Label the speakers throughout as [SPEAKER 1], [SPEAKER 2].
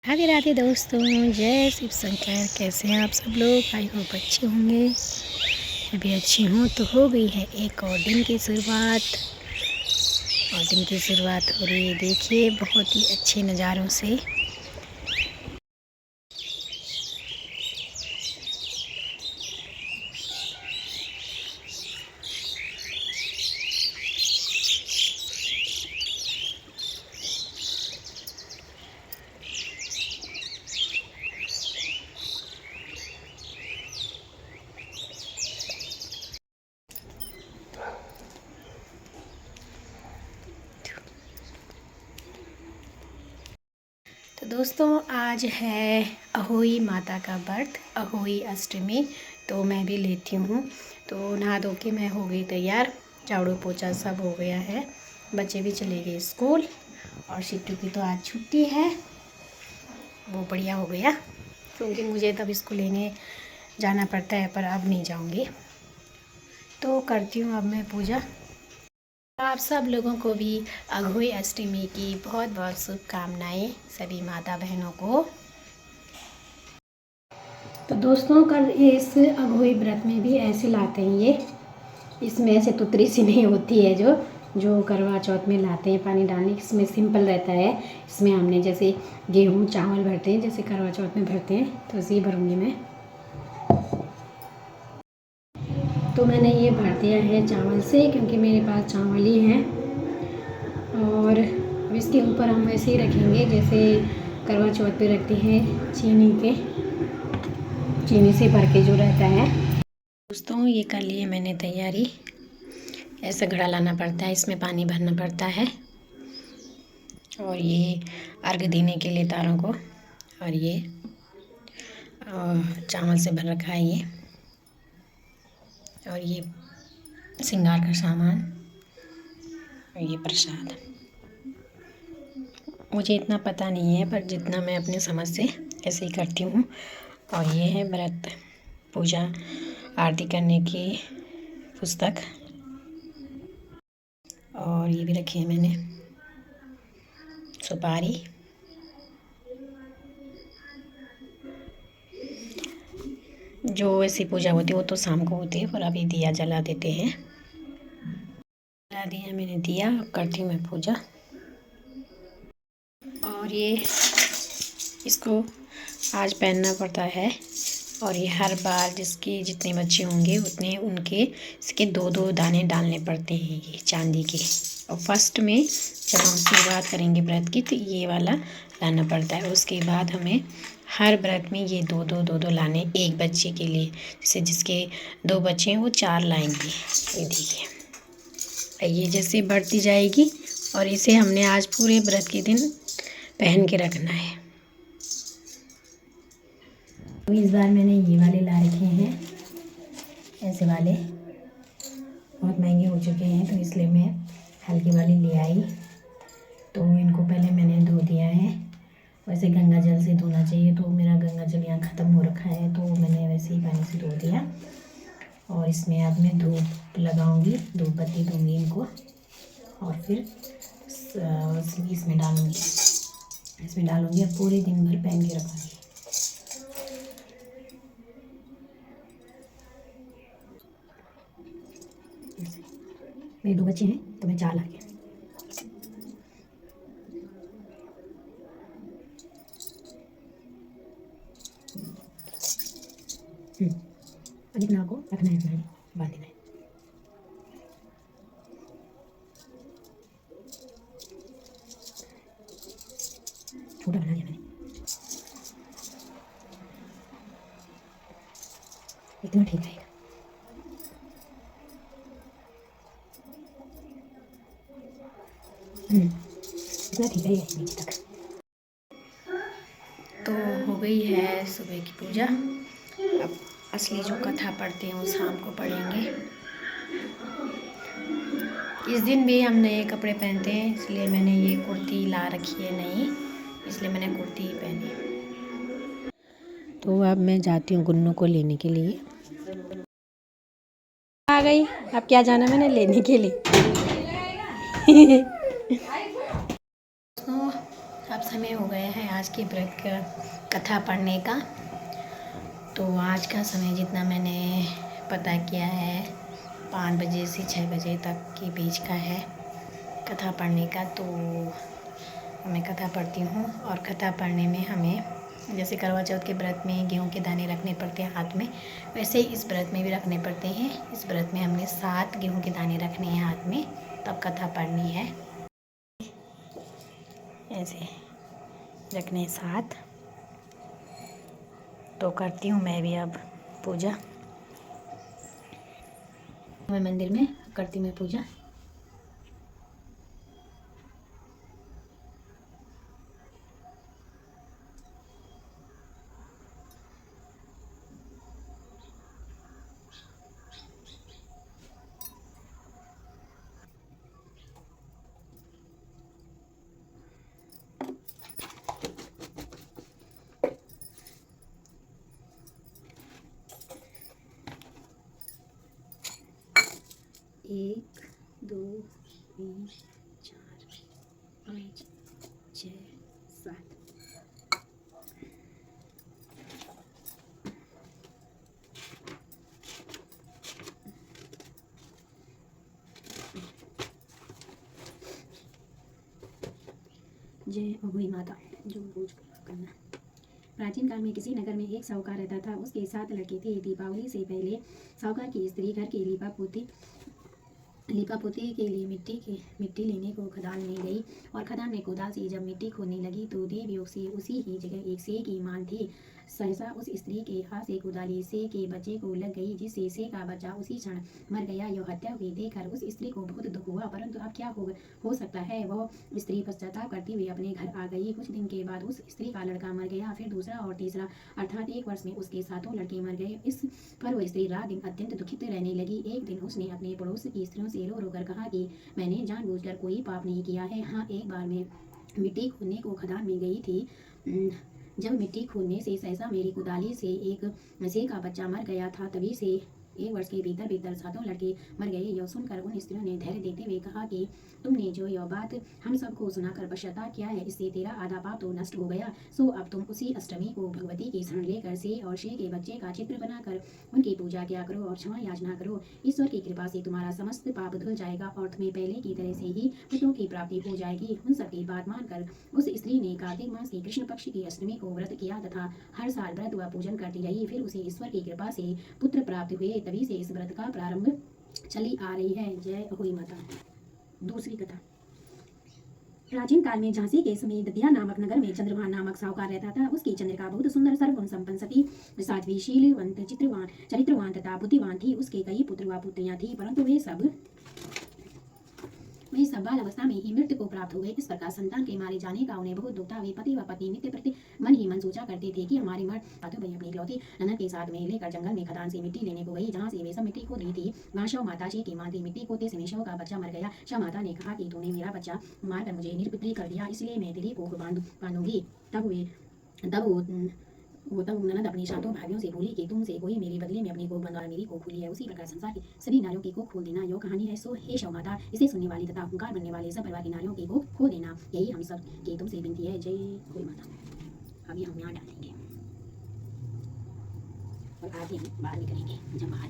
[SPEAKER 1] राधे राधे दोस्तों, जय शिव शंकर। कैसे हैं आप सब लोग? आई होप अच्छे होंगे। मैं भी अच्छी हूँ। तो हो गई है एक और दिन की शुरुआत हो रही है। देखिए बहुत ही अच्छे नज़ारों से। तो दोस्तों आज है अहोई माता का व्रत, अहोई अष्टमी। तो मैं भी लेती हूँ। तो नहा धो के मैं हो गई तैयार। झाड़ू पोछा सब हो गया है। बच्चे भी चले गए स्कूल और शिट्टू की तो आज छुट्टी है। वो बढ़िया हो गया क्योंकि मुझे तब इसको लेने जाना पड़ता है, पर अब नहीं जाऊंगी। तो करती हूँ अब मैं पूजा। आप सब लोगों को भी अघोई अष्टमी की बहुत बहुत शुभकामनाएं, सभी माता बहनों को। तो दोस्तों कल इस अघोई व्रत में भी ऐसे लाते हैं ये। इसमें ऐसे तुतरी सी नहीं होती है जो करवा चौथ में लाते हैं पानी डालने। इसमें सिंपल रहता है। इसमें हमने जैसे गेहूँ चावल भरते हैं, जैसे करवा चौथ में भरते हैं, तो इसी भरूँगी मैं। तो मैंने ये भर दिया है चावल से, क्योंकि मेरे पास चावल ही हैं। और अब इसके ऊपर हम वैसे ही रखेंगे जैसे करवा चौथ पे रखते हैं, चीनी से भर के जो रहता है। दोस्तों ये कर लिए मैंने तैयारी। ऐसा घड़ा लाना पड़ता है, इसमें पानी भरना पड़ता है। और ये अर्घ देने के लिए तारों को। और ये चावल से भर रखा है ये। और ये श्रृंगार का सामान और ये प्रसाद। मुझे इतना पता नहीं है, पर जितना मैं अपने समझ से ऐसे ही करती हूँ। और ये है व्रत पूजा आरती करने की पुस्तक। और ये भी रखी है मैंने सुपारी। जो ऐसी पूजा होती है वो तो शाम को होती है, पर अभी दिया जला देते हैं। जला दिया मैंने दिया। अब करती हूँ मैं पूजा। और ये इसको आज पहनना पड़ता है। और ये हर बार जिसके जितने बच्चे होंगे उतने उनके इसके 2-2 दाने डालने पड़ते हैं, ये चांदी के। और फर्स्ट में जब हम शुरुआत करेंगे व्रत की तो ये वाला लाना पड़ता है। उसके बाद हमें हर व्रत में ये 2-2 लाने, एक बच्चे के लिए। जैसे जिसके 2 बच्चे हैं वो 4 लाएंगे। ये देखिए, ये जैसे बढ़ती जाएगी। और इसे हमने आज पूरे व्रत के दिन पहन के रखना है। तो इस बार मैंने ये वाले ला रखे हैं, ऐसे वाले बहुत महंगे हो चुके हैं, तो इसलिए मैं हल्की वाली ले आई। तो इनको पहले मैंने धो दिया है। वैसे गंगा जल से धोना चाहिए, तो मेरा गंगा जल यहाँ ख़त्म हो रखा है, तो मैंने वैसे ही पानी से धो दिया। और इसमें अब मैं धूप लगाऊंगी, धूप बत्ती दूँगी इनको। और फिर इसमें डालूँगी अब पूरे दिन भर पहन के रखूँगी। मेरे 2 बच्चे हैं तो मैं 4 ला के। अधिक को रखना है, इतना बांध देना है। छोटा बना दिया मैंने, इतना ठीक रहेगा। इतना ठीक रहेगा नीचे तक। तो हो गई है सुबह की पूजा। अब असली जो कथा पढ़ते हैं वो शाम को पढ़ेंगे। इस दिन भी हम नए कपड़े पहनते हैं, इसलिए मैंने ये कुर्ती ला रखी है नई, इसलिए मैंने कुर्ती ही पहनी। तो अब मैं जाती हूँ गुन्नू को लेने के लिए। आ गई। अब क्या जाना मैंने लेने के लिए। तो अब समय हो गया है आज के व्रत का कथा पढ़ने का। तो आज का समय जितना मैंने पता किया है 5 बजे से 6 बजे तक के बीच का है कथा पढ़ने का। तो मैं कथा पढ़ती हूँ और कथा पढ़ने में हमें जैसे करवा चौथ के व्रत में गेहूं के दाने रखने पड़ते हैं हाथ में, वैसे ही इस व्रत में भी रखने पड़ते हैं। इस व्रत में हमने 7 गेहूं के दाने रखने हैं हाथ में, तब कथा पढ़नी है। ऐसे रखने 7। तो करती हूँ मैं भी अब पूजा। मैं मंदिर में करती हूँ मैं पूजा। एक, 2, 3, 4, 5, 6, 7। जय अहोई माता। जो रोज करना। प्राचीन काल में किसी नगर में एक साहूकार रहता था। उसके 7 लड़के थे। दीपावली से पहले साहूकार की स्त्री घर के लीपा पोती के लिए मिट्टी लेने को खदान में गई और खदान में कुदाल से जब मिट्टी खोदने लगी तो देवयोग से उसी ही जगह एक सेह की मान थी। सहसा उस स्त्री के हाथ से कुदाली सेह के बच्चे को लग गई, जिससे सेह का बच्चा उसी क्षण मर गया। यह हत्या हुई देखकर उस स्त्री को बहुत दुख हुआ, परंतु अब क्या हो सकता है। वह स्त्री पश्चाताप करती हुई अपने घर आ गई। कुछ दिन के बाद उस स्त्री का लड़का मर गया, फिर दूसरा और तीसरा, अर्थात 1 वर्ष में उसके 7 लड़के मर गए। इस पर वह स्त्री रात दिन अत्यंत दुखित रहने लगी। एक दिन उसने अपने पड़ोस की स्त्रियों से रो रो कर कहा कि मैंने जानबूझकर कोई पाप नहीं किया है। हाँ, एक बार मैं मिट्टी खोदने को खदान में गई थी। जब मिट्टी खोदने से सहसा मेरी कुदाली से एक सेह का बच्चा मर गया था। तभी से 1 वर्ष के भीतर भीतर 7 लड़के मर गए। यह सुनकर उन स्त्रियों ने धैर्य देते हुए कहा कि तुमने जो यह बात हम सबको सुनाकर पश्चाताप किया है, इससे तेरा आधा पाप तो नष्ट हो गया। सो अब तुम उसी अष्टमी को भगवती की शरण लेकर सेह और शेह के बच्चे का चित्र बनाकर उनकी पूजा किया करो और क्षमा याचना करो। ईश्वर की कृपा से तुम्हारा समस्त पाप धुल जाएगा और तुम्हें पहले की तरह से ही पुत्रों की प्राप्ति हो जाएगी। उन सबकी बात मानकर उस स्त्री ने कार्तिक मास की कृष्ण पक्ष की अष्टमी को व्रत किया तथा हर साल व्रत व पूजन करती रही। फिर उसे ईश्वर की कृपा से पुत्र प्राप्त हुए। तभी से इस व्रत का प्रारंभ चली आ रही है। जय अहोई माता। दूसरी कथा। प्राचीन काल में झांसी के समीप दतिया नामक नगर में चंद्रभान नामक साहूकार रहता था। उसकी चंद्रिका बहुत सुंदर, सर्वगुण संपन्न, सती, साध्वी, शीलवंत, चरित्रवान तथा बुद्धिवान थी। उसके कई पुत्र व पुत्रियां थी, परंतु वे सब बाल अवस्था में ही मृत्यु को प्राप्त हुए। इस प्रकार संतान के मारे जाने का उन्हें बहुत दुख था। वे पति व पत्नी नित्य प्रति मन ही मन सोचा करते थे कि हमारी मर्द अपनी इकलौती ननद के साथ में लेकर जंगल में खदान से मिट्टी लेने को गई, जहाँ से वे सब मिट्टी खोद रही थी। वहाँ शव माता शेह की मां थी। मिट्टी खोदते समय शव का बच्चा मर गया। शव माता ने कहा कि तूने मेरा बच्चा मारकर मुझे निर्पित्री कर दिया, इसलिए मैं तेरी कोख बांधूंगी। तब ननद अपनी 7 भाइयों से बोली कि तुमसे कोई मेरे बदले में अपनी कोख बंधवा मेरी कोख खोली है, उसी प्रकार संसार की सभी नारियों की कोख खोल देना। यह कहानी है। सो हे शव माता, इसे सुनने वाली तथा हुंकार बनने वाले सब परिवार की नारियों की कोख खोल देना, यही हम सब की तुमसे विनती है। जय अहोई माता। अभी हम यहाँ डालेंगे और आगे हम बाद में करेंगे जब बाहर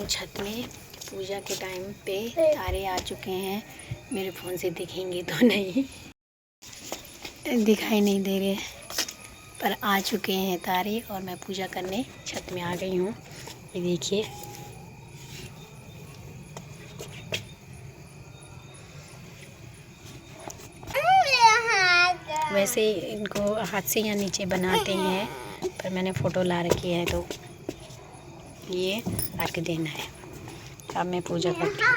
[SPEAKER 1] छत में पूजा के टाइम पे तारे आ चुके हैं। मेरे फ़ोन से दिखेंगे तो नहीं, दिखाई नहीं दे रहे, पर आ चुके हैं तारे और मैं पूजा करने छत में आ गई हूँ। ये देखिए, वैसे इनको हाथ से यहाँ नीचे बनाते हैं, पर मैंने फ़ोटो ला रखी है तो ये अर्घ देना है। अब मैं पूजा करती हूँ।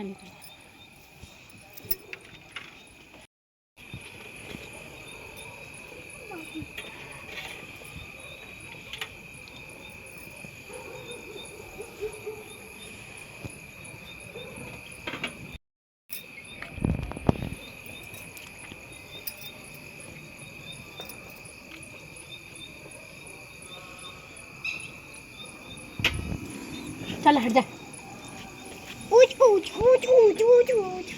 [SPEAKER 1] चालू कर। चल हट जा। ऊच ऊच ऊच ऊच ऊच ऊच।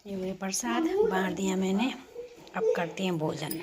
[SPEAKER 1] ये हुए प्रसाद बांट दिया मैंने, अब करते हैं भोजन।